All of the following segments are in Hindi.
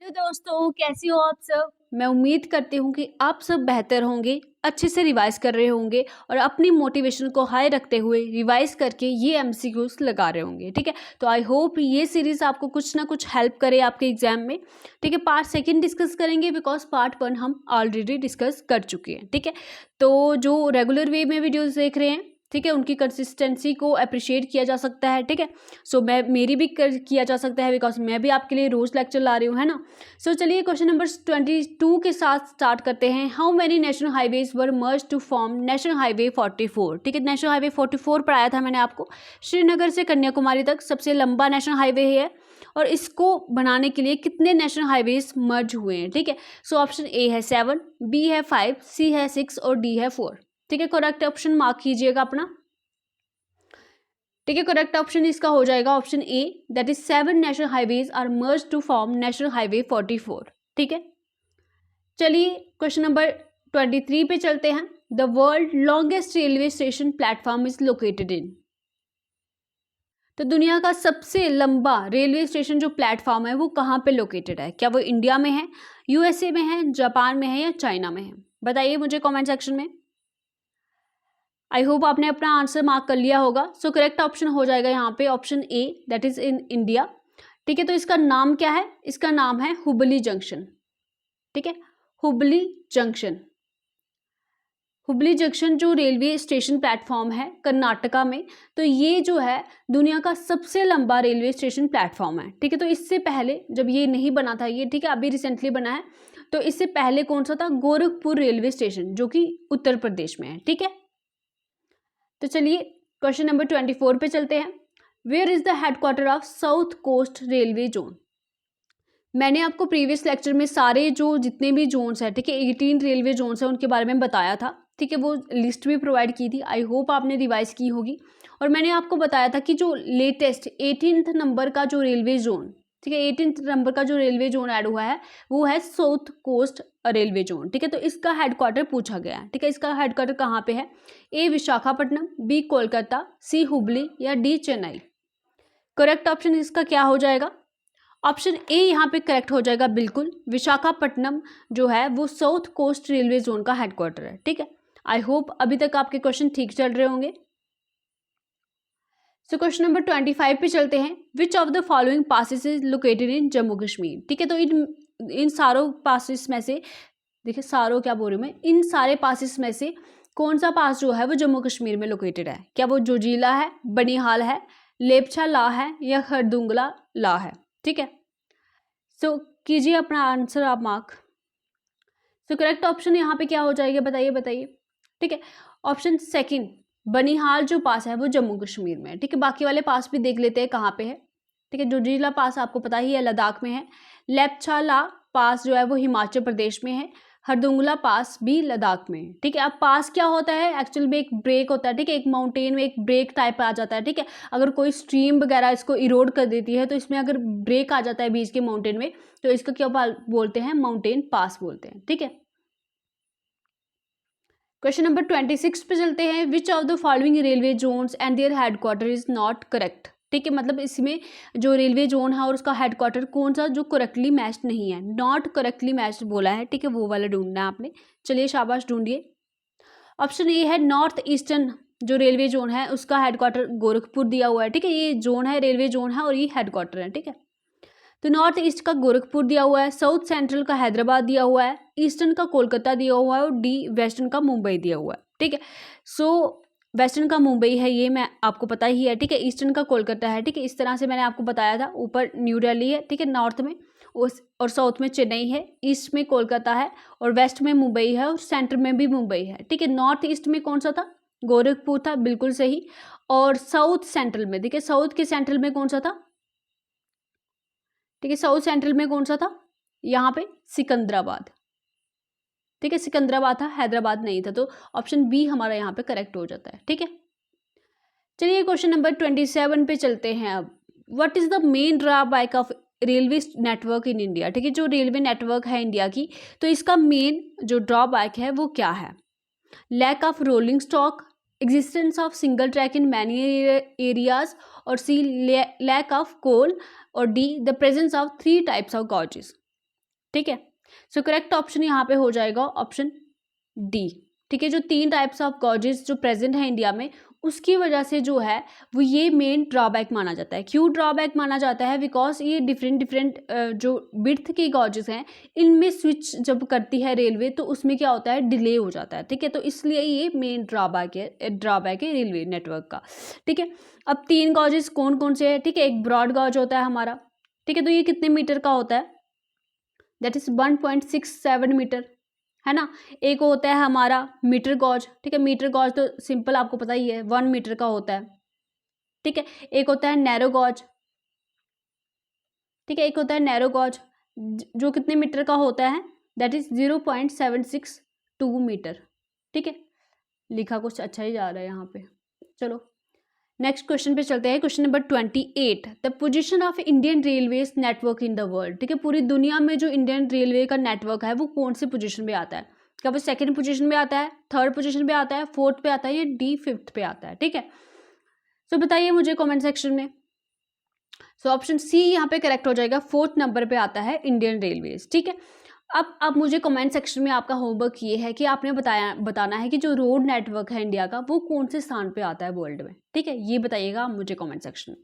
तो दोस्तों कैसी हो आप सब। मैं उम्मीद करती हूँ कि आप सब बेहतर होंगे, अच्छे से रिवाइज कर रहे होंगे और अपनी मोटिवेशन को हाई रखते हुए रिवाइज करके ये एमसीक्यूज लगा रहे होंगे। ठीक है, तो आई होप ये सीरीज आपको कुछ ना कुछ हेल्प करे आपके एग्जाम में। ठीक है, पार्ट सेकंड डिस्कस करेंगे बिकॉज पार्ट वन हम ऑलरेडी डिस्कस कर चुके हैं। ठीक है, तो जो रेगुलर वे में वीडियोज देख रहे हैं, ठीक है, उनकी कंसिस्टेंसी को अप्रिशिएट किया जा सकता है। ठीक है, सो मैं मेरी भी किया जा सकता है बिकॉज मैं भी आपके लिए रोज लेक्चर ला रही हूँ, है ना। सो चलिए क्वेश्चन नंबर 22 के साथ स्टार्ट करते हैं। How many national highways were merge to form national highway 44। ठीक है, नेशनल हाईवे 44 पढ़ाया था मैंने आपको। श्रीनगर से कन्याकुमारी तक सबसे लंबा नेशनल हाईवे है और इसको बनाने के लिए कितने नेशनल हाईवेज मर्ज हुए हैं। ठीक है, सो ऑप्शन ए है 7, बी है 5, सी है 6 और डी है 4। ठीक है, करेक्ट ऑप्शन मार्क कीजिएगा अपना। ठीक है, करेक्ट ऑप्शन इसका हो जाएगा option A, that is 7 national highways are merge to form national highway 44। ठीक है, चलिए क्वेश्चन नंबर 23 पे चलते हैं। The world longest railway station platform is located इन। तो दुनिया का सबसे लंबा रेलवे स्टेशन जो प्लेटफॉर्म है वो कहाँ पे लोकेटेड है? क्या वो इंडिया में है, यूएसए में है, जापान में है या चाइना में है? बताइए मुझे कमेंट सेक्शन में। आई होप आपने अपना आंसर मार्क कर लिया होगा। सो करेक्ट ऑप्शन हो जाएगा यहाँ पे option A, that is in India. ठीक है, तो इसका नाम क्या है? इसका नाम है हुबली जंक्शन। ठीक है, हुबली जंक्शन। हुबली जंक्शन जो रेलवे स्टेशन प्लेटफॉर्म है कर्नाटका में, तो ये जो है दुनिया का सबसे लंबा रेलवे स्टेशन प्लेटफॉर्म है। ठीक है, तो इससे पहले जब ये नहीं बना था ये, ठीक है, अभी रिसेंटली बना है, तो इससे पहले कौन सा था? गोरखपुर रेलवे स्टेशन जो कि उत्तर प्रदेश में है। ठीक है, तो चलिए क्वेश्चन नंबर 24 पे चलते हैं। Where is the headquarter of South Coast Railway zone? मैंने आपको प्रीवियस लेक्चर में सारे जो जितने भी जोन्स हैं, ठीक है, 18 रेलवे जोन्स हैं, उनके बारे में बताया था। ठीक है, वो लिस्ट भी प्रोवाइड की थी। आई होप आपने रिवाइज की होगी। और मैंने आपको बताया था कि जो लेटेस्ट 18th नंबर का जो रेलवे जोन, ठीक है, 18th नंबर का जो रेलवे जोन ऐड हुआ है वो है साउथ कोस्ट रेलवे जोन। ठीक है, तो इसका हेडक्वार्टर पूछा गया है। ठीक है, इसका हेडक्वार्टर कहाँ पे है? ए विशाखापट्टनम, बी कोलकाता, सी हुबली या डी चेन्नई? करेक्ट ऑप्शन इसका क्या हो जाएगा? ऑप्शन ए यहाँ पे करेक्ट हो जाएगा बिल्कुल। विशाखापट्टनम जो है वो साउथ कोस्ट रेलवे जोन का हेडक्वार्टर है। ठीक है, आई होप अभी तक आपके क्वेश्चन ठीक चल रहे होंगे। सो क्वेश्चन नंबर 25 पे चलते हैं। Which of the following passes is located इन जम्मू कश्मीर? ठीक है, तो इन सारों पासेस में से, देखिए सारों क्या बोल रही हूँ मैं, इन सारे पासेस में से कौन सा पास जो है वो जम्मू कश्मीर में लोकेटेड है? क्या वो जोजिला है, बनिहाल है, लेपचा ला है या खरदुंगला ला है? ठीक है, सो कीजिए अपना आंसर आप मार्क। सो करेक्ट ऑप्शन यहाँ पे क्या हो जाएगा? बताइए बताइए। ठीक है, ऑप्शन सेकंड बनिहाल जो पास है वो जम्मू कश्मीर में है। ठीक है, बाकी वाले पास भी देख लेते हैं कहाँ पे है। ठीक है, जोजिला पास आपको पता ही है लद्दाख में है। लेपचाला पास जो है वो हिमाचल प्रदेश में है। हरदुंगला पास भी लद्दाख में है। ठीक है, अब पास क्या होता है? एक्चुअल में एक ब्रेक होता है। ठीक है, एक माउंटेन में एक ब्रेक टाइप आ जाता है। ठीक है, अगर कोई स्ट्रीम वगैरह इसको इरोड कर देती है तो इसमें अगर ब्रेक आ जाता है बीच के माउंटेन में, तो इसको क्या बोलते हैं? माउंटेन पास बोलते हैं। ठीक है, क्वेश्चन नंबर 26 पे चलते हैं। Which of the following railway zones and their headquarter is not correct? ठीक है, मतलब इसमें जो रेलवे जोन है और उसका हेडक्वार्टर कौन सा जो करेक्टली मैच्ड नहीं है? नॉट करेक्टली मैच्ड बोला है। ठीक है, वो वाला ढूंढना है आपने। चलिए शाबाश ढूंढिए। ऑप्शन ए है नॉर्थ ईस्टर्न जो रेलवे जोन है उसका हेडक्वार्टर गोरखपुर दिया हुआ है। ठीक है, ये जोन है, रेलवे जोन है और ये हेडक्वार्टर है। ठीक है, तो नॉर्थ ईस्ट का गोरखपुर दिया हुआ है, साउथ सेंट्रल का हैदराबाद दिया हुआ है, ईस्टर्न का कोलकाता दिया हुआ है और डी वेस्टर्न का मुंबई दिया हुआ है। ठीक है, सो वेस्टर्न का मुंबई है, ये मैं आपको पता ही है। ठीक है, ईस्टर्न का कोलकाता है। ठीक है, इस तरह से मैंने आपको बताया था। ऊपर न्यू दिल्ली है, ठीक है, नॉर्थ में, और साउथ में चेन्नई है, ईस्ट में कोलकाता है और वेस्ट में मुंबई है और सेंटर में भी मुंबई है। ठीक है, नॉर्थ ईस्ट में कौन सा था? गोरखपुर था, बिल्कुल सही। और साउथ सेंट्रल में, ठीक है, साउथ के सेंट्रल में कौन सा था? ठीक है, साउथ सेंट्रल में कौन सा था? यहाँ पे सिकंदराबाद। ठीक है, सिकंदराबाद था, हैदराबाद नहीं था, तो ऑप्शन बी हमारा यहाँ पे करेक्ट हो जाता है। ठीक है, चलिए क्वेश्चन नंबर 27 पे चलते हैं। अब what is the main drawback of railway network in India? ठीक है, जो रेलवे नेटवर्क है इंडिया की, तो इसका मेन जो ड्रॉबैक है वो क्या है? Lack of rolling stock, existence of single track in many areas, और सी लैक ऑफ कोल, और D the presence of 3 types of gauges? ठीक है। सो करेक्ट ऑप्शन यहाँ पे हो जाएगा ऑप्शन डी। ठीक है, जो 3 टाइप्स ऑफ गॉर्जेस जो प्रेजेंट है इंडिया में, उसकी वजह से जो है वो ये मेन ड्रॉबैक माना जाता है। क्यों ड्रॉबैक माना जाता है? बिकॉज ये डिफरेंट डिफरेंट जो विड्थ की गॉर्जेस हैं, इनमें स्विच जब करती है रेलवे तो उसमें क्या होता है, डिले हो जाता है। ठीक है, तो इसलिए ये मेन ड्रॉबैक है रेलवे नेटवर्क का। ठीक है, अब 3 गॉर्जेस कौन कौन से हैं? ठीक है, एक ब्रॉड गॉज होता है हमारा। ठीक है, तो ये कितने मीटर का होता है? दैट इज 1.67 मीटर, है ना। एक होता है हमारा मीटर गॉज। ठीक है, मीटर गॉज तो सिंपल आपको पता ही है 1 मीटर का होता है। ठीक है, एक होता है नैरो गॉज। ठीक है, एक होता है नैरो गॉज जो कितने मीटर का होता है? That is 0.762 metre. ठीक है, लिखा कुछ अच्छा ही जा रहा है यहाँ पे। चलो नेक्स्ट क्वेश्चन पे चलते हैं। Question number 28, the position of Indian railways network in the world. ठीक है, पूरी दुनिया में जो इंडियन रेलवे का नेटवर्क है वो कौन से पोजीशन में आता है? क्या वो सेकंड पोजीशन में आता है, थर्ड पोजीशन पे आता है, फोर्थ पे आता है या डी फिफ्थ पे आता है? ठीक है, सो बताइए मुझे कमेंट सेक्शन में। सो ऑप्शन सी यहाँ पे करेक्ट हो जाएगा, फोर्थ नंबर पे आता है इंडियन रेलवेज। ठीक है, अब मुझे कमेंट सेक्शन में आपका होमवर्क ये है कि आपने बताना है कि जो रोड नेटवर्क है इंडिया का वो कौन से स्थान पे आता है वर्ल्ड में। ठीक है, ये बताइएगा आप मुझे कमेंट सेक्शन में।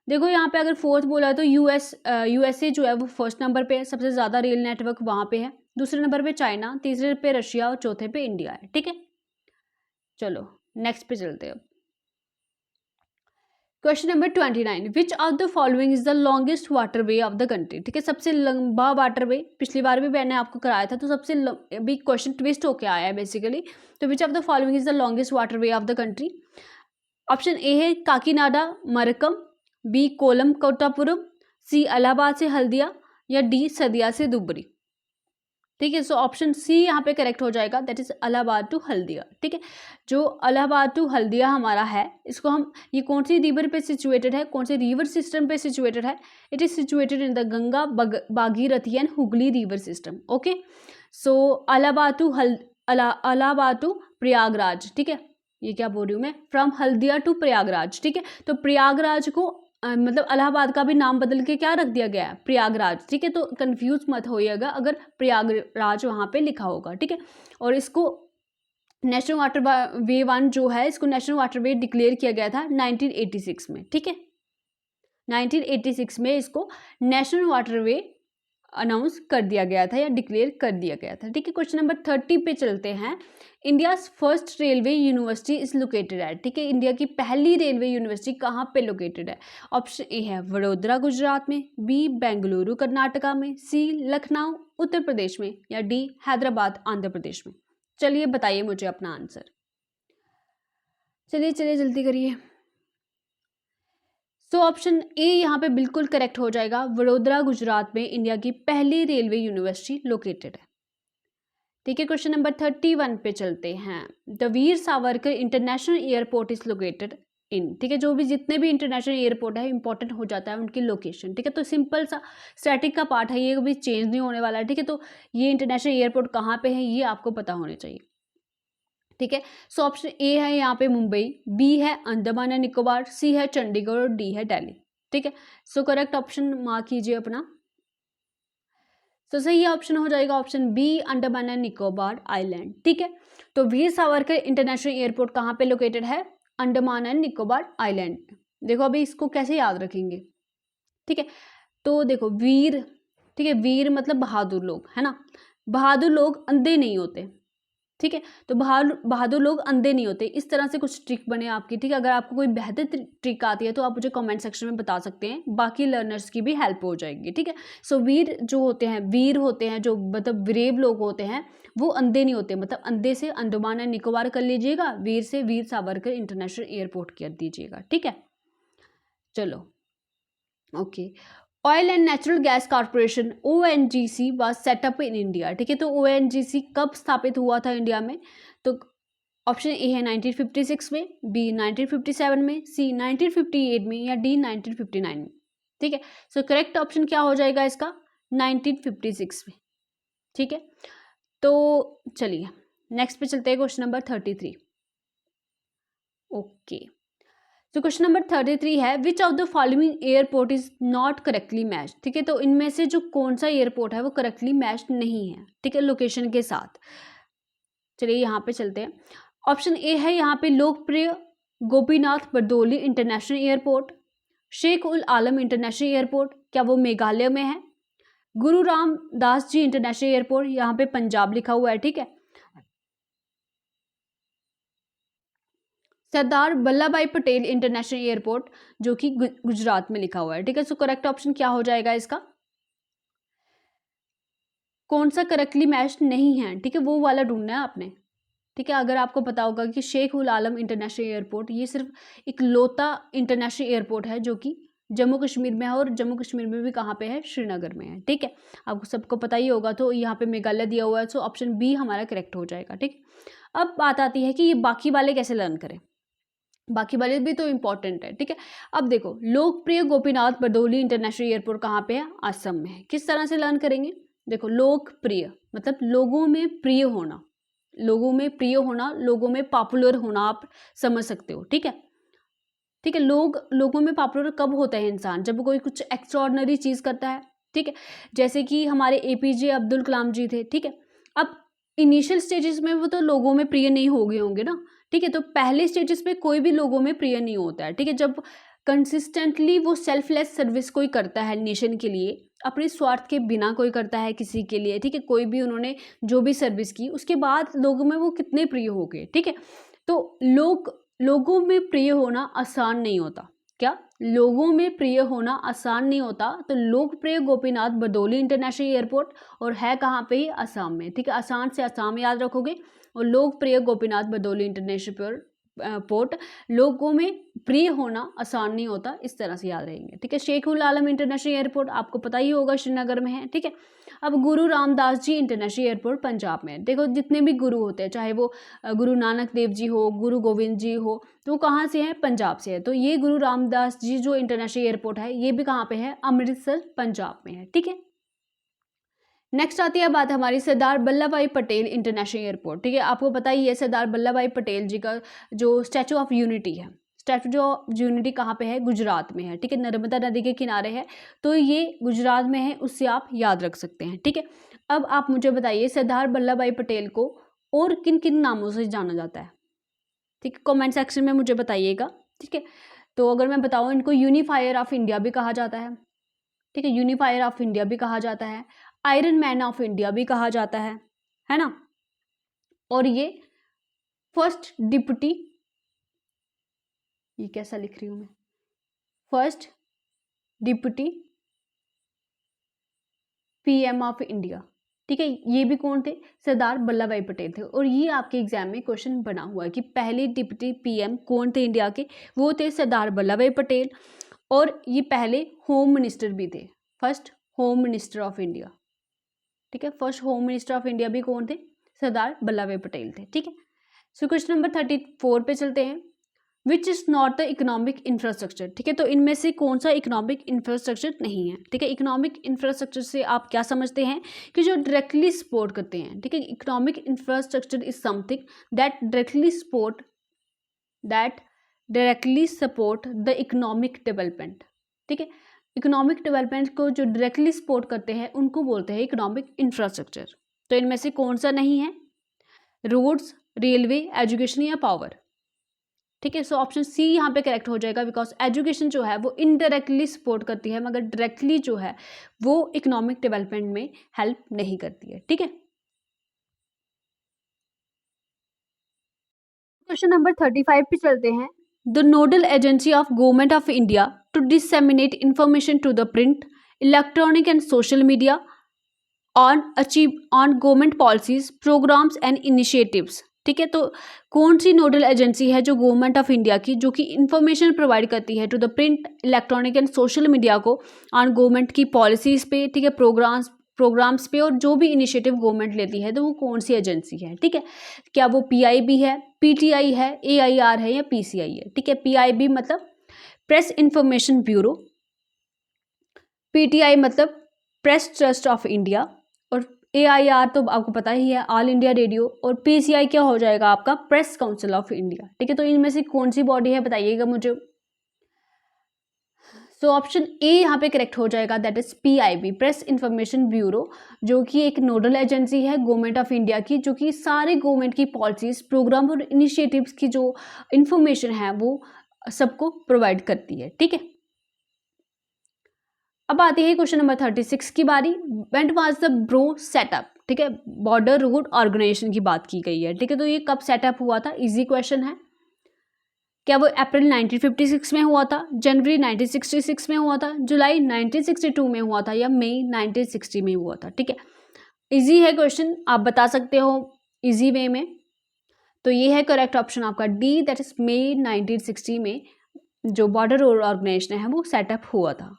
देखो यहाँ पे अगर फोर्थ बोला है तो यूएसए जो है वो फर्स्ट नंबर पे है, सबसे ज़्यादा रेल नेटवर्क वहाँ पे है। दूसरे नंबर पे चाइना, तीसरे पे रशिया और चौथे पे इंडिया है। ठीक है, चलो नेक्स्ट पे चलते हैं। Question number 29, which of the following is the longest waterway of the country. ठीक है, सबसे लंबा वाटरवे, पिछली बार भी मैंने आपको कराया था तो सबसे अभी क्वेश्चन ट्विस्ट होके आया है बेसिकली। तो विच of the following is the longest waterway of the country? Option A है काकीनाडा मरकम, बी कोलम कोटापुरम, सी इलाहाबाद से हल्दिया या डी सदिया से दुबरी। ठीक है, सो ऑप्शन सी यहाँ पे करेक्ट हो जाएगा, that is Allahabad to Haldia. ठीक है, जो इलाहाबाद टू हल्दिया हमारा है, इसको हम, ये कौन सी रिवर पे सिचुएटेड है, कौन से रिवर सिस्टम पे सिचुएटेड है? It is situated in the Ganga Bhagirathi and Hooghly river system. Okay, so Allahabad to Prayagraj. ठीक है, ये क्या बोल रही हूँ मैं, फ्रॉम हल्दिया टू प्रयागराज। ठीक है, तो प्रयागराज को मतलब इलाहाबाद का भी नाम बदल के क्या रख दिया गया है, प्रयागराज। ठीक है, तो कंफ्यूज मत होइएगा अगर प्रयागराज वहाँ पे लिखा होगा। ठीक है, और इसको नेशनल वाटर वे 1 जो है, इसको नेशनल वाटर वे डिक्लेयर किया गया था 1986 में। ठीक है, 1986 में इसको नेशनल वाटर वे अनाउंस कर दिया गया था या डिक्लेयर कर दिया गया था। ठीक है, क्वेश्चन नंबर 30 पे चलते हैं। India first railway university is located है। ठीक है, इंडिया की पहली रेलवे यूनिवर्सिटी कहाँ पे लोकेटेड है? ऑप्शन ए है वडोदरा गुजरात में, बी बेंगलुरु कर्नाटका में, सी लखनऊ उत्तर प्रदेश में या डी हैदराबाद आंध्र प्रदेश में। चलिए बताइए मुझे अपना आंसर। चलिए चलिए जल्दी करिए। सो ऑप्शन ए यहाँ पे बिल्कुल करेक्ट हो जाएगा, वडोदरा गुजरात में इंडिया की पहली रेलवे यूनिवर्सिटी लोकेटेड है। ठीक है, क्वेश्चन नंबर 31 पे चलते हैं। The Veer Savarkar international airport is located in. ठीक है, जो भी जितने भी इंटरनेशनल एयरपोर्ट है इंपॉर्टेंट हो जाता है उनकी लोकेशन। ठीक है, तो सिंपल सा स्टैटिक का पार्ट है, ये कभी चेंज नहीं होने वाला है। ठीक है, तो ये इंटरनेशनल एयरपोर्ट कहाँ पे है ये आपको पता होने चाहिए। ठीक है, सो ऑप्शन ए है यहाँ पे मुंबई, बी है अंडमान एंड निकोबार, सी है चंडीगढ़ और डी है दिल्ली। ठीक है, सो करेक्ट ऑप्शन मार्क कीजिए अपना। तो सही ऑप्शन हो जाएगा option B Andaman and Nicobar island. ठीक है, तो वीर सावरकर इंटरनेशनल एयरपोर्ट कहाँ पे लोकेटेड है? Andaman and Nicobar island. देखो अभी इसको कैसे याद रखेंगे। ठीक है, तो देखो वीर, ठीक है, वीर मतलब बहादुर लोग, है ना। बहादुर लोग अंधे नहीं होते। ठीक है, तो बहादुर लोग अंधे नहीं होते। इस तरह से कुछ ट्रिक बने आपकी। ठीक है, अगर आपको कोई बेहतर ट्रिक आती है तो आप मुझे कमेंट सेक्शन में बता सकते हैं, बाकी लर्नर्स की भी हेल्प हो जाएगी। ठीक है, सो वीर जो होते हैं, वीर होते हैं जो मतलब ब्रेव लोग होते हैं, वो अंधे नहीं होते। मतलब अंधे से अंडमान एंड निकोबार कर लीजिएगा, वीर से वीर सावरकर इंटरनेशनल एयरपोर्ट कर दीजिएगा। ठीक है, चलो okay. Oil and natural gas corporation ONGC was setup in India. ठीक है, तो ONGC कब स्थापित हुआ था इंडिया में? तो ऑप्शन ए है 1956 में, बी 1957 में, सी 1958 में या डी 1959 में। ठीक है, सो करेक्ट ऑप्शन क्या हो जाएगा इसका? 1956 में। ठीक है, तो चलिए नेक्स्ट पे चलते हैं, क्वेश्चन नंबर 33। ओके, तो क्वेश्चन नंबर 33 है विच of the following airport is not correctly match. ठीक है, तो इनमें से जो कौन सा एयरपोर्ट है वो करेक्टली मैच नहीं है, ठीक है, लोकेशन के साथ। चलिए यहाँ पे चलते हैं। ऑप्शन ए है यहाँ पे लोकप्रिय गोपीनाथ बरदोली इंटरनेशनल एयरपोर्ट, शेख उल आलम इंटरनेशनल एयरपोर्ट, क्या वो मेघालय में है, गुरु रामदास जी इंटरनेशनल एयरपोर्ट, यहाँ पे पंजाब लिखा हुआ है, ठीक है, सरदार वल्लभ भाई पटेल इंटरनेशनल एयरपोर्ट जो कि गुजरात में लिखा हुआ है, ठीक है। सो करेक्ट ऑप्शन क्या हो जाएगा इसका, कौन सा करेक्टली मैच नहीं है, ठीक है, वो वाला ढूंढना है आपने, ठीक है। अगर आपको पता होगा कि शेख उल आलम इंटरनेशनल एयरपोर्ट ये सिर्फ इकलौता इंटरनेशनल एयरपोर्ट है जो कि जम्मू कश्मीर में है, और जम्मू कश्मीर में भी कहाँ पे है, श्रीनगर में है, ठीक है, आपको सबको पता ही होगा। तो यहाँ पे मेघालय दिया हुआ है, सो ऑप्शन बी हमारा करेक्ट हो जाएगा, ठीक। अब बात आती है कि ये बाकी वाले कैसे लर्न करें, बाकी वाले भी तो इंपॉर्टेंट है, ठीक है। अब देखो लोकप्रिय गोपीनाथ बरदोली इंटरनेशनल एयरपोर्ट कहाँ पे है, असम में है। किस तरह से लर्न करेंगे, देखो लोकप्रिय मतलब लोगों में प्रिय होना, लोगों में प्रिय होना, लोगों में पॉपुलर होना, आप समझ सकते हो, ठीक है, ठीक है। लोगों में पॉपुलर कब होता है इंसान, जब कोई कुछ एक्स्ट्रॉर्डनरी चीज करता है, ठीक है, जैसे कि हमारे एपीजे अब्दुल कलाम जी थे, ठीक है। अब इनिशियल स्टेजेस में वो तो लोगों में प्रिय नहीं हो गए होंगे ना, ठीक है, तो पहले स्टेजेस में कोई भी लोगों में प्रिय नहीं होता है, ठीक है। जब कंसिस्टेंटली वो सेल्फलेस सर्विस कोई करता है नेशन के लिए, अपने स्वार्थ के बिना कोई करता है किसी के लिए, ठीक है, कोई भी उन्होंने जो भी सर्विस की उसके बाद लोगों में वो कितने प्रिय हो गए, ठीक है। तो लोगों में प्रिय होना आसान नहीं होता, क्या लोगों में प्रिय होना आसान नहीं होता। तो लोकप्रिय गोपीनाथ बरदोली इंटरनेशनल एयरपोर्ट और है कहाँ पे ही, असम में, ठीक है, आसान से आसाम याद रखोगे, और लोकप्रिय गोपीनाथ बरदोली इंटरनेशनल पोर्ट, लोगों में प्रिय होना आसान नहीं होता, इस तरह से याद रहेंगे, ठीक है। शेख उल आलम इंटरनेशनल एयरपोर्ट आपको पता ही होगा श्रीनगर में है, ठीक है। अब गुरु रामदास जी इंटरनेशनल एयरपोर्ट पंजाब में है। देखो जितने भी गुरु होते हैं, चाहे वो गुरु नानक देव जी हो, गुरु गोविंद जी हो, तो वो कहाँ से हैं, पंजाब से है। तो ये गुरु रामदास जी जो इंटरनेशनल एयरपोर्ट है ये भी कहाँ पे है, अमृतसर पंजाब में है, ठीक है। नेक्स्ट आती है बात हमारी सरदार वल्लभ भाई पटेल इंटरनेशनल एयरपोर्ट, ठीक है। आपको पता ही है सरदार वल्लभ भाई पटेल जी का जो स्टैचू ऑफ यूनिटी है, स्टैचू ऑफ यूनिटी कहाँ पे है, गुजरात में है, ठीक है, नर्मदा नदी के किनारे है, तो ये गुजरात में है, उससे आप याद रख सकते हैं, ठीक है। अब आप मुझे बताइए सरदार वल्लभ भाई पटेल को और किन किन नामों से जाना जाता है, ठीक है, कॉमेंट सेक्शन में मुझे बताइएगा, ठीक है। तो अगर मैं बताऊँ, इनको यूनिफायर ऑफ इंडिया भी कहा जाता है, ठीक है, यूनिफायर ऑफ इंडिया भी कहा जाता है, आयरन मैन ऑफ इंडिया भी कहा जाता है ना। और ये फर्स्ट डिप्टी, ये कैसा लिख रही हूं मैं, first deputy PM of India, ठीक है, ये भी कौन थे, सरदार वल्लभ भाई पटेल थे। और ये आपके एग्जाम में क्वेश्चन बना हुआ है कि पहले डिप्टी पीएम कौन थे इंडिया के, वो थे सरदार वल्लभ भाई पटेल, और ये पहले होम मिनिस्टर भी थे, first home minister of India, ठीक है, first home minister of India भी कौन थे, सरदार वल्लभ भाई पटेल थे, ठीक है। सो क्वेश्चन नंबर 34 पे चलते हैं, which is not the economic infrastructure, ठीक है, तो इनमें से कौन सा इकोनॉमिक इंफ्रास्ट्रक्चर नहीं है, ठीक है। इकोनॉमिक इंफ्रास्ट्रक्चर से आप क्या समझते हैं कि जो डायरेक्टली सपोर्ट करते हैं, ठीक है, economic infrastructure is something that directly support the economic development, ठीक है, इकोनॉमिक डेवलपमेंट को जो डायरेक्टली सपोर्ट करते हैं उनको बोलते हैं इकोनॉमिक इंफ्रास्ट्रक्चर। तो इनमें से कौन सा नहीं है, रोड्स, रेलवे, एजुकेशन या पावर, ठीक है। सो ऑप्शन सी यहाँ पे करेक्ट हो जाएगा, बिकॉज एजुकेशन जो है वो इनडायरेक्टली सपोर्ट करती है, मगर डायरेक्टली जो है वो इकोनॉमिक डेवलपमेंट में हेल्प नहीं करती है, ठीक है। क्वेश्चन नंबर 35 पे चलते हैं, the nodal agency of government of India to disseminate information to the print, electronic and social media on government policies, programmes and initiatives, ठीक है। तो कौन सी नोडल एजेंसी है जो गवर्नमेंट ऑफ इंडिया की, जो कि इंफॉर्मेशन प्रोवाइड करती है to the print, electronic and social media को ऑन गवर्नमेंट की पॉलिसीज पे, ठीक है, प्रोग्राम्स पे, और जो भी इनिशिएटिव गवर्नमेंट लेती है तो वो कौन सी एजेंसी है, ठीक है। क्या वो पीआईबी है, पीटीआई है, एआईआर है या पीसीआई है, ठीक है। पीआईबी मतलब प्रेस इंफॉर्मेशन ब्यूरो, पीटीआई मतलब प्रेस ट्रस्ट ऑफ इंडिया, और एआईआर तो आपको पता ही है, ऑल इंडिया रेडियो, और पीसीआई क्या हो जाएगा आपका, प्रेस काउंसिल ऑफ इंडिया, ठीक है। तो इनमें से कौन सी बॉडी है बताइएगा मुझे, सो ऑप्शन ए यहाँ पे करेक्ट हो जाएगा, that is PIB, press information bureau, जो कि एक नोडल एजेंसी है गवर्नमेंट ऑफ इंडिया की, जो कि सारे गवर्नमेंट की पॉलिसीज, प्रोग्राम और इनिशिएटिव्स की जो इंफॉर्मेशन है वो सबको प्रोवाइड करती है। ठीक है, अब आती है क्वेश्चन नंबर 36 की बारी। When was the bro setup? ठीक है, बॉर्डर रोड ऑर्गेनाइजेशन की बात की गई है। ठीक है, तो ये कब सेटअप हुआ था? इजी क्वेश्चन है। क्या वो अप्रैल 1956 में हुआ था, जनवरी 1966 में हुआ था, जुलाई 1962 में हुआ था, या मई 1960 में हुआ था? ठीक है, इजी है क्वेश्चन, आप बता सकते हो इजी वे में। तो ये है करेक्ट ऑप्शन आपका डी, दैट इज मई 1960 में जो बॉर्डर रोड ऑर्गेनाइजेशन है वो सेटअप हुआ था।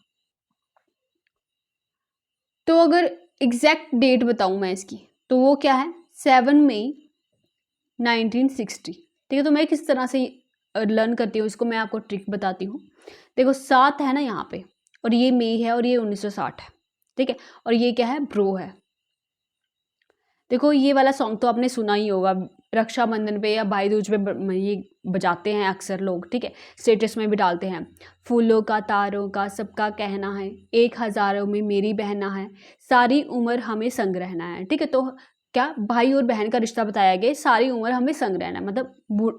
तो अगर एग्जैक्ट डेट बताऊं मैं इसकी, तो वो क्या है? 7 मई 1960। ठीक है, तो मैं किस तरह से लर्न करती हूँ इसको, मैं आपको ट्रिक बताती हूँ। देखो 7 है ना यहाँ पे, और ये मई है, और ये 1960 है। ठीक है, और ये क्या है? ब्रो है। देखो ये वाला सॉन्ग तो आपने सुना ही होगा, रक्षाबंधन पे या भाई दूज पे ये बजाते हैं अक्सर लोग। ठीक है, स्टेटस में भी डालते हैं। फूलों का तारों का सबका कहना है, 1000 में मेरी बहना है, सारी उम्र हमें संग रहना है। ठीक है, तो क्या भाई और बहन का रिश्ता बताया गया, सारी उम्र हमें संग रहना है, मतलब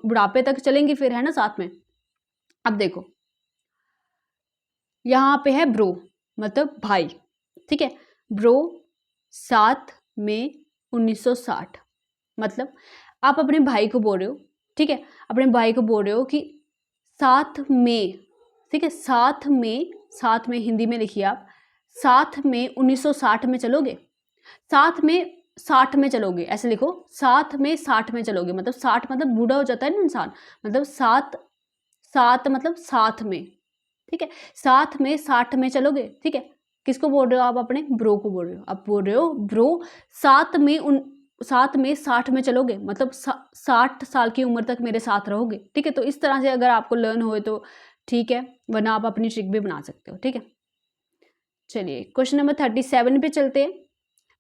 बुढ़ापे तक चलेंगे फिर, है ना, साथ में। अब देखो यहाँ पे है ब्रो, मतलब भाई। ठीक है, ब्रो 7 मई 1960, मतलब आप अपने भाई को बोल रहे हो। ठीक है, अपने भाई को बोल रहे हो कि 7 मई, ठीक है, 7 मई, 7 में हिंदी में लिखिए आप, 7 मई 1960 में चलोगे, 7 में 60 में चलोगे, ऐसे लिखो, 7 में 60 में चलोगे, मतलब 60 मतलब बूढ़ा हो जाता है ना इंसान, मतलब 7 मतलब 7 में। ठीक है, 7 में 60 में चलोगे। ठीक है, किसको बोल रहे हो आप? अपने ब्रो को बोल रहे हो। आप बोल रहे हो ब्रो 7 में 60 में चलोगे, मतलब 60 साल की उम्र तक मेरे साथ रहोगे। ठीक है, तो इस तरह से अगर आपको लर्न हो तो ठीक है, वरना आप अपनी ट्रिक भी बना सकते हो। ठीक है, चलिए क्वेश्चन नंबर 37 पे चलते हैं।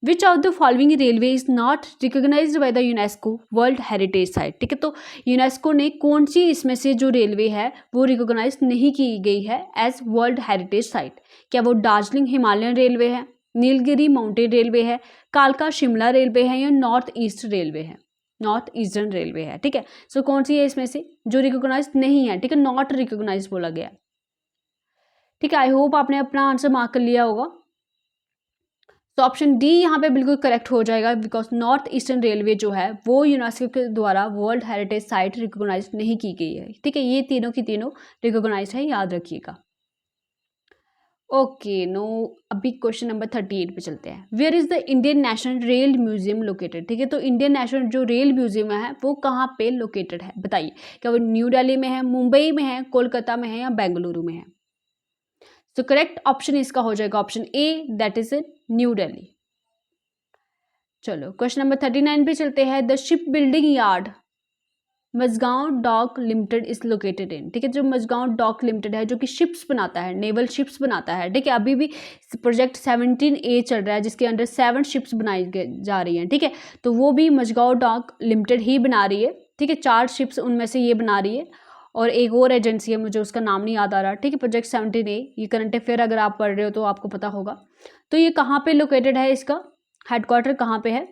Which of the following railway is not recognised by the UNESCO world heritage site? ठीक है, तो यूनेस्को ने कौन सी इसमें से जो रेलवे है वो रिकोगनाइज नहीं की गई है एज वर्ल्ड हेरिटेज साइट? क्या वो दार्जिलिंग हिमालयन रेलवे है, नीलगिरी माउंटेन रेलवे है, कालका शिमला रेलवे है, या नॉर्थ ईस्ट रेलवे है, नॉर्थ ईस्टर्न रेलवे है? ठीक है, सो कौन सी है इसमें से जो रिकोगनाइज नहीं है? ठीक है, नॉट रिकोगनाइज बोला गया। ठीक है, आई होप आपने अपना आंसर मार्क कर लिया होगा। तो ऑप्शन डी यहाँ पे बिल्कुल करेक्ट हो जाएगा, बिकॉज नॉर्थ ईस्टर्न रेलवे जो है वो यूनेस्को के द्वारा वर्ल्ड हेरिटेज साइट रिकोगनाइज नहीं की गई है। ठीक है, ये तीनों की तीनों रिकोगनाइज है, याद रखिएगा। ओके, नो, अभी क्वेश्चन नंबर 38 पे चलते हैं। Where is the Indian National Rail Museum located? ठीक है, तो इंडियन नेशनल जो रेल म्यूजियम है वो कहाँ पे लोकेटेड है, बताइए। क्या वो न्यू दिल्ली में है, मुंबई में है, कोलकाता में है, या बेंगलुरु में है? तो करेक्ट ऑप्शन इसका हो जाएगा option A, that is in New Delhi. चलो क्वेश्चन नंबर 39 पे चलते हैं। The ship building yard Mazagon Dock Limited is located in? ठीक है, जो मजगांव डॉक लिमिटेड है जो कि शिप्स बनाता है, नेवल शिप्स बनाता है। ठीक है, अभी भी प्रोजेक्ट 17A चल रहा है जिसके अंडर 7 शिप्स बनाई जा रही हैं। ठीक है, तो वो भी मजगांव डॉक लिमिटेड ही बना रही है। ठीक है, 4 शिप्स उनमें से ये बना रही है, और एक और एजेंसी है, मुझे उसका नाम नहीं याद आ रहा। ठीक है, प्रोजेक्ट 17A, ये करंट अफेयर अगर आप पढ़ रहे हो तो आपको पता होगा। तो ये कहाँ पे लोकेटेड है, इसका हेडक्वार्टर कहाँ पे है?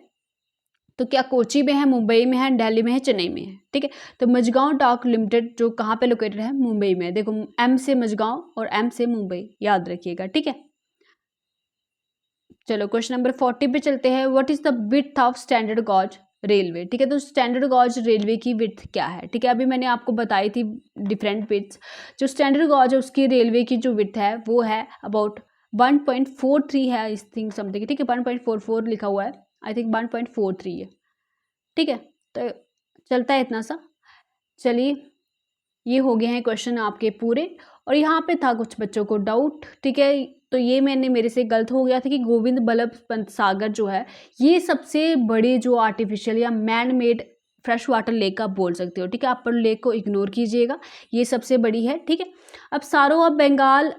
तो क्या कोची में है, मुंबई में है, दिल्ली में है, चेन्नई में है? ठीक है, तो मजगांव डॉक लिमिटेड जो कहाँ पे लोकेटेड है? मुंबई में। देखो एम से मजगांव और एम से मुंबई, याद रखिएगा। ठीक है, चलो क्वेश्चन नंबर 40 पे चलते हैं। What is the width of standard gauge railway? ठीक है, तो स्टैंडर्ड गॉज रेलवे की विड्थ क्या है? ठीक है, अभी मैंने आपको बताई थी डिफरेंट विड्थ। जो स्टैंडर्ड गॉज है उसकी रेलवे की जो विड्थ है वो है अबाउट 1.43 है, आई थिंक समथिंग। ठीक है, 1.44 लिखा हुआ है, आई थिंक 1.43 है। ठीक है, तो चलता है इतना सा। चलिए, ये हो गए हैं क्वेश्चन आपके पूरे, और यहाँ पे था कुछ बच्चों को डाउट। ठीक है, तो ये मेरे से गलत हो गया था कि गोविंद बल्लभ पंत सागर जो है ये सबसे बड़े जो आर्टिफिशियल या man made fresh water lake आप बोल सकते हो। ठीक है, अपर लेक को इग्नोर कीजिएगा, ये सबसे बड़ी है। ठीक है, अब सारो ऑफ बंगाल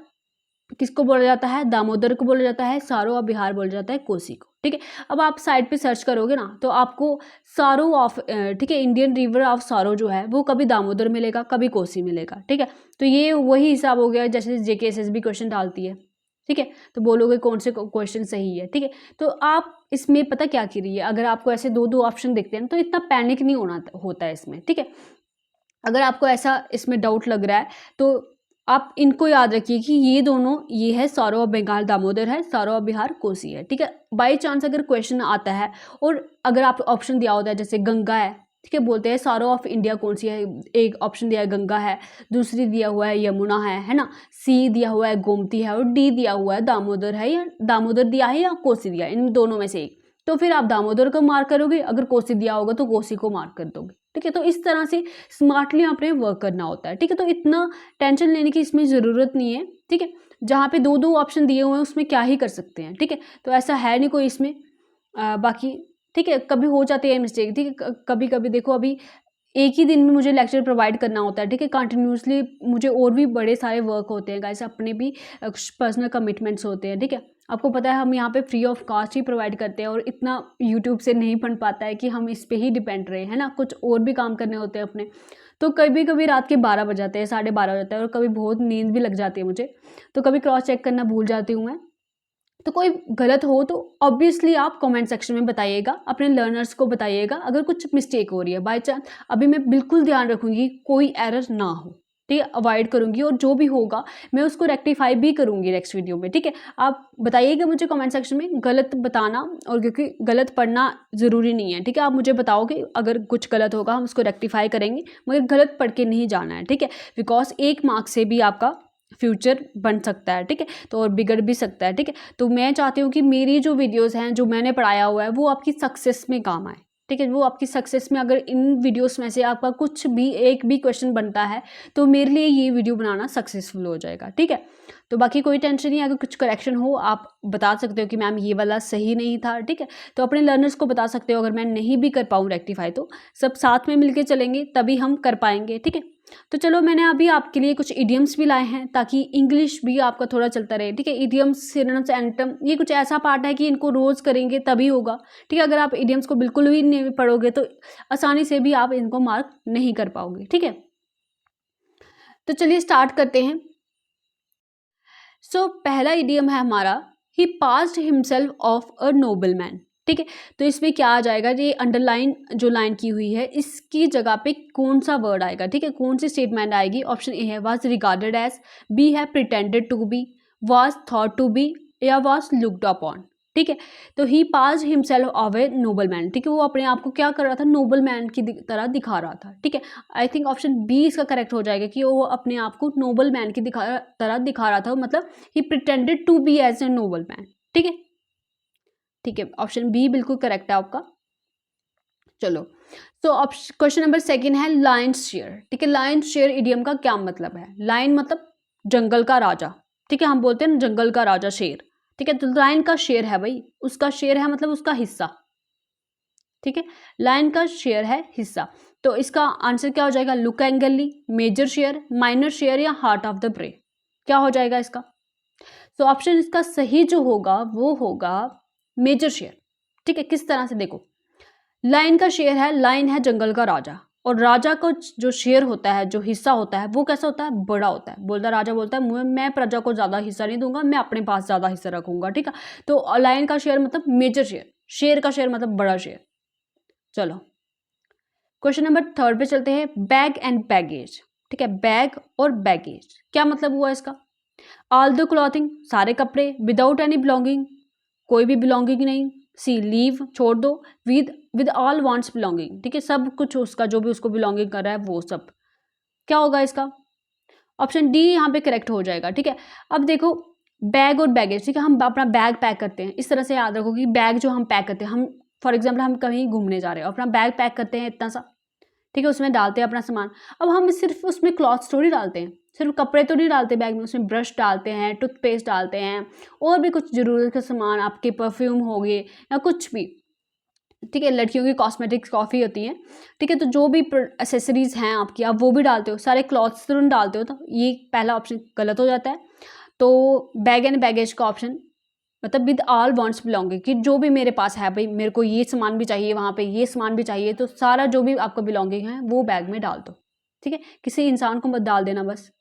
किसको बोला जाता है? दामोदर को बोला जाता है। सारो ऑफ बिहार बोला जाता है कोसी को। ठीक है। अब आप साइट पे सर्च करोगे ना तो आपको सारो ऑफ ठीक है, इंडियन रिवर ऑफ सारो जो है वो कभी दामोदर मिलेगा, कभी कोसी मिलेगा। ठीक है, तो ये वही हिसाब हो गया जैसे JK SSB क्वेश्चन डालती है। ठीक है, तो बोलोगे कौन से क्वेश्चन सही है। ठीक है, तो आप इसमें पता क्या करिए, अगर आपको ऐसे दो दो ऑप्शन दिखते हैं तो इतना पैनिक नहीं होता है इसमें। ठीक है, अगर आपको ऐसा इसमें डाउट लग रहा है तो आप इनको याद रखिए कि ये दोनों, ये है सारो ऑफ बंगाल दामोदर है, सारो ऑफ बिहार कोसी है। ठीक है, बाई चांस अगर क्वेश्चन आता है और अगर आप ऑप्शन दिया होता है जैसे गंगा है, ठीक है, बोलते हैं सारो ऑफ इंडिया कौन सी है, एक ऑप्शन दिया है गंगा है, दूसरी दिया हुआ है यमुना है ना, सी दिया हुआ है गोमती है और डी दिया हुआ है दामोदर है, या दामोदर दिया है या कोसी दिया है, इन दोनों में से एक। तो फिर आप दामोदर को मार्क करोगे, अगर कोसी दिया होगा तो कोसी को मार्क कर दोगे। ठीक है, तो इस तरह से स्मार्टली आपने वर्क करना होता है। ठीक है, तो इतना टेंशन लेने की इसमें ज़रूरत नहीं है। ठीक है, जहाँ पे दो दो ऑप्शन दिए हुए हैं उसमें क्या ही कर सकते हैं। ठीक है, तो ऐसा है नहीं कोई इसमें बाकी। ठीक है, कभी हो जाती है मिस्टेक। ठीक है, कभी कभी देखो अभी एक ही दिन में मुझे लेक्चर प्रोवाइड करना होता है। ठीक है, कंटिन्यूसली मुझे और भी बड़े सारे वर्क होते हैं गाइस, अपने भी पर्सनल कमिटमेंट्स होते हैं। ठीक है, आपको पता है हम यहाँ पे free of cost he provide करते हैं और इतना यूट्यूब से नहीं बन पाता है कि हम इस पे ही डिपेंड रहे, है ना, कुछ और भी काम करने होते हैं अपने। तो कभी कभी रात के 12 बज जाते हैं, 12:30 हो जाता है और कभी बहुत नींद भी लग जाती है मुझे, तो कभी क्रॉस चेक करना भूल जाती हूँ मैं। तो कोई गलत हो तो ऑब्वियसली आप कमेंट सेक्शन में बताइएगा, अपने लर्नर्स को बताइएगा अगर कुछ मिस्टेक हो रही है बाय चांस। अभी मैं बिल्कुल ध्यान रखूँगी कोई एरर ना हो। ठीक है, अवॉइड करूँगी और जो भी होगा मैं उसको रेक्टिफाई भी करूँगी नेक्स्ट वीडियो में। ठीक है, आप बताइएगा मुझे कमेंट सेक्शन में गलत बताना, और क्योंकि गलत पढ़ना ज़रूरी नहीं है। ठीक है, आप मुझे बताओगे अगर कुछ गलत होगा हम उसको रेक्टिफाई करेंगे, मगर गलत पढ़ के नहीं जाना है। ठीक है, बिकॉज 1 मार्क से भी आपका फ्यूचर बन सकता है। ठीक है, तो और बिगड़ भी सकता है। ठीक है, तो मैं चाहती हूँ कि मेरी जो वीडियोस हैं, जो मैंने पढ़ाया हुआ है, वो आपकी सक्सेस में काम आए। ठीक है, वो आपकी सक्सेस में, अगर इन वीडियोस में से आपका कुछ भी एक भी क्वेश्चन बनता है तो मेरे लिए ये वीडियो बनाना सक्सेसफुल हो जाएगा। ठीक है, तो बाकी कोई टेंशन नहीं है, अगर कुछ करेक्शन हो आप बता सकते हो कि मैम ये वाला सही नहीं था। ठीक है, तो अपने लर्नर्स को बता सकते हो, अगर मैं नहीं भी कर पाऊँ रेक्टिफाई तो सब साथ में मिलकर चलेंगे तभी हम कर पाएंगे। ठीक है, तो चलो मैंने अभी आपके लिए कुछ इडियम्स भी लाए हैं ताकि इंग्लिश भी आपका थोड़ा चलता रहे। ठीक है, इडियम्स, सिनोनिम्स, एंटोनिम, ये कुछ ऐसा पार्ट है कि इनको रोज करेंगे तभी होगा। ठीक है, अगर आप इडियम्स को बिल्कुल भी नहीं पढ़ोगे तो आसानी से भी आप इनको मार्क नहीं कर पाओगे। ठीक है, तो चलिए स्टार्ट करते हैं। सो पहला इडियम है हमारा, he passed himself off a noble man. ठीक है, तो इसमें क्या आ जाएगा, ये अंडरलाइन जो लाइन की हुई है इसकी जगह पे कौन सा वर्ड आएगा। ठीक है, कौन सी स्टेटमेंट आएगी। ऑप्शन ए है वाज रिगार्डेड एज, बी है pretended to be, was thought to be, या वाज लुक्ड अपॉन। ठीक है, तो he pass himself off a noble man. ठीक है, वो अपने आप को क्या कर रहा था, नोबल मैन की तरह दिखा रहा था। ठीक है, आई थिंक ऑप्शन बी इसका करेक्ट हो जाएगा कि वो अपने आप को नोबल मैन की तरह दिखा रहा था, मतलब he pretended to be as a noble man. ठीक है, ठीक है, ऑप्शन बी बिल्कुल करेक्ट है आपका। चलो, तो क्वेश्चन नंबर 2 है लायन शेयर। ठीक है, लायन शेयर इडियम का क्या मतलब है। लायन मतलब जंगल का राजा। ठीक है, हम बोलते हैं जंगल का राजा शेर। ठीक है, तो लायन का शेयर है भाई, उसका शेयर है मतलब उसका हिस्सा। ठीक है, लायन का शेयर है हिस्सा, तो इसका आंसर क्या हो जाएगा, लुक एंगली, मेजर शेयर, माइनर शेयर, या हार्ट ऑफ द प्रे। क्या हो जाएगा इसका। तो ऑप्शन इसका सही जो होगा वो होगा मेजर शेयर। ठीक है, किस तरह से देखो, लायन का शेयर है, लायन है जंगल का राजा, और राजा को जो शेयर होता है, जो हिस्सा होता है, वो कैसा होता है, बड़ा होता है। बोलता राजा बोलता है मैं प्रजा को ज्यादा हिस्सा नहीं दूंगा, मैं अपने पास ज्यादा हिस्सा रखूंगा। ठीक है, तो लायन का शेयर मतलब मेजर शेयर, शेर का शेयर मतलब बड़ा शेयर। चलो क्वेश्चन नंबर 3 पे चलते हैं, बैग एंड बैगेज। ठीक है, बैग और बैगेज क्या मतलब हुआ इसका। ऑल द क्लॉथिंग, सारे कपड़े, विदाउट एनी बिलोंगिंग, कोई भी बिलोंगिंग नहीं, सी लीव, छोड़ दो, विद ऑल वांट्स बिलोंगिंग। ठीक है, सब कुछ उसका जो भी उसको बिलोंगिंग कर रहा है वो सब। क्या होगा इसका, ऑप्शन डी यहाँ पे करेक्ट हो जाएगा। ठीक है, अब देखो बैग और बैगेज। ठीक है, हम अपना बैग पैक करते हैं, इस तरह से याद रखो कि बैग जो हम पैक करते हैं, हम फॉर एग्जाम्पल हम कहीं घूमने जा रहे हैं, अपना बैग पैक करते हैं इतना सा। ठीक है, उसमें डालते हैं अपना सामान। अब हम सिर्फ उसमें क्लॉथ्स थोड़ी डालते हैं, सिर्फ कपड़े तो नहीं डालते बैग में, उसमें ब्रश डालते हैं, टूथपेस्ट डालते हैं, और भी कुछ ज़रूरत का सामान, आपके परफ्यूम हो गए या कुछ भी। ठीक है, लड़कियों की कॉस्मेटिक्स काफ़ी होती हैं। ठीक है, तो जो भी एसेसरीज हैं आपकी, आप वो भी डालते हो, सारे क्लॉथ्स तो नहीं डालते हो, तो ये पहला ऑप्शन गलत हो जाता है। तो बैग एंड बैगेज का ऑप्शन मतलब विद ऑल वांट्स बिलोंगिंग, कि जो भी मेरे पास है भाई, मेरे को ये सामान भी चाहिए, वहाँ पे ये सामान भी चाहिए, तो सारा जो भी आपका बिलोंगिंग है वो बैग में डाल दो, ठीक है। किसी इंसान को मत डाल देना, बस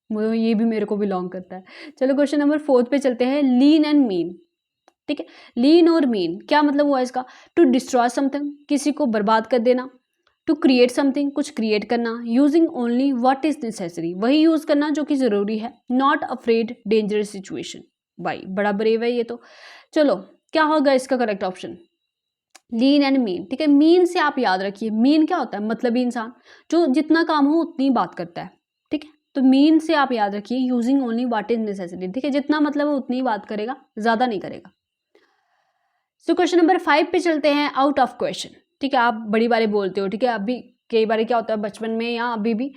वो ये भी मेरे को बिलोंग करता है। चलो क्वेश्चन नंबर 4 पे चलते हैं, लीन एंड मीन, ठीक है। लीन और मीन क्या मतलब हुआ इसका? टू डिस्ट्रॉय समथिंग, किसी को बर्बाद कर देना, टू क्रिएट समथिंग, कुछ क्रिएट करना, using only what is necessary, वही यूज करना जो कि जरूरी है, नॉट अफ्रेड डेंजरस सिचुएशन। भाई बड़ा ब्रेव है ये तो। चलो क्या होगा इसका correct option? Lean and mean, ठीक है। मीन से आप याद रखिए, मीन क्या होता है? मतलबी इंसान, जो जितना काम हो उतनी बात करता है, ठीक है। तो मीन से आप याद रखिए using only what is necessary, ठीक है। जितना मतलब है उतनी बात करेगा, ज्यादा नहीं करेगा। सो क्वेश्चन नंबर 5 पे चलते हैं, आउट ऑफ क्वेश्चन, ठीक है। आप बड़ी बारी बोलते हो, ठीक है। अभी कई बार क्या होता है बचपन में या अभी भी,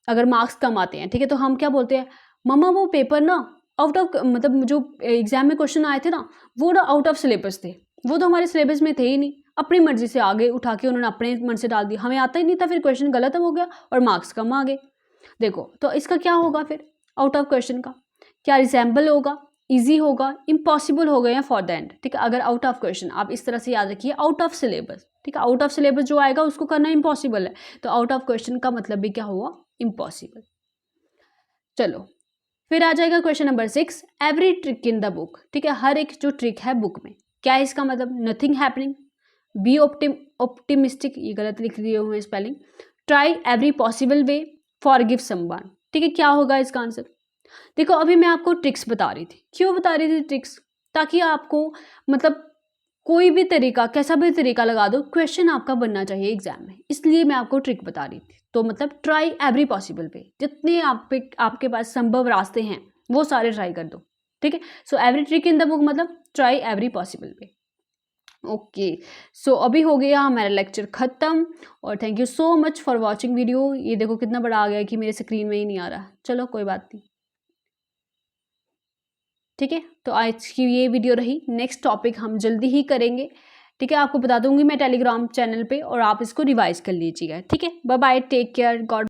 अगर मार्क्स कम आते हैं, ठीक है, तो हम क्या बोलते हैं, मम्मा वो पेपर ना आउट ऑफ, मतलब जो एग्जाम में क्वेश्चन आए थे ना वो ना आउट ऑफ सिलेबस थे, वो तो हमारे सिलेबस में थे ही नहीं, अपनी मर्जी से आगे उठा के उन्होंने अपने मन से डाल दिया, हमें आता ही नहीं था, फिर क्वेश्चन गलत हो गया और मार्क्स कम आ गए। देखो तो इसका क्या होगा फिर आउट ऑफ क्वेश्चन का? क्या रिसेंबल होगा, इजी होगा, इम्पॉसिबल हो गए हैं फॉर द एंड, ठीक है। अगर आउट ऑफ क्वेश्चन, आप इस तरह से याद रखिए, आउट ऑफ सिलेबस, ठीक है। आउट ऑफ सिलेबस जो आएगा उसको करना इम्पॉसिबल है, तो आउट ऑफ क्वेश्चन का मतलब भी क्या हुआ? इम्पॉसिबल। चलो फिर आ जाएगा question number 6, every trick in the book, ठीक है। हर एक जो ट्रिक है बुक में, क्या है इसका मतलब? नथिंग हैपनिंग, बी ऑप्टिमिस्टिक, ये गलत लिख दिए हुए स्पेलिंग, ट्राई एवरी पॉसिबल वे, फॉरगिव समवन, ठीक है। क्या होगा इसका आंसर? देखो अभी मैं आपको ट्रिक्स बता रही थी, क्यों बता रही थी ट्रिक्स? ताकि आपको मतलब कोई भी तरीका, कैसा भी तरीका लगा दो, क्वेश्चन आपका बनना चाहिए एग्जाम में, इसलिए मैं आपको ट्रिक बता रही थी। तो मतलब ट्राई एवरी पॉसिबल वे, जितने आपके पास संभव रास्ते हैं वो सारे ट्राई कर दो, ठीक है। So every trick in the book मतलब try every possible way. Okay, so अभी हो गया हमारा लेक्चर ख़त्म, और thank you so much for watching video. ये देखो कितना बड़ा आ गया कि मेरे स्क्रीन में ही नहीं आ रहा, चलो कोई बात नहीं, ठीक है। तो आज की ये वीडियो रही, नेक्स्ट टॉपिक हम जल्दी ही करेंगे, ठीक है। आपको बता दूंगी मैं टेलीग्राम चैनल पे, और आप इसको रिवाइज कर लीजिएगा, ठीक है। Bye bye, take care, God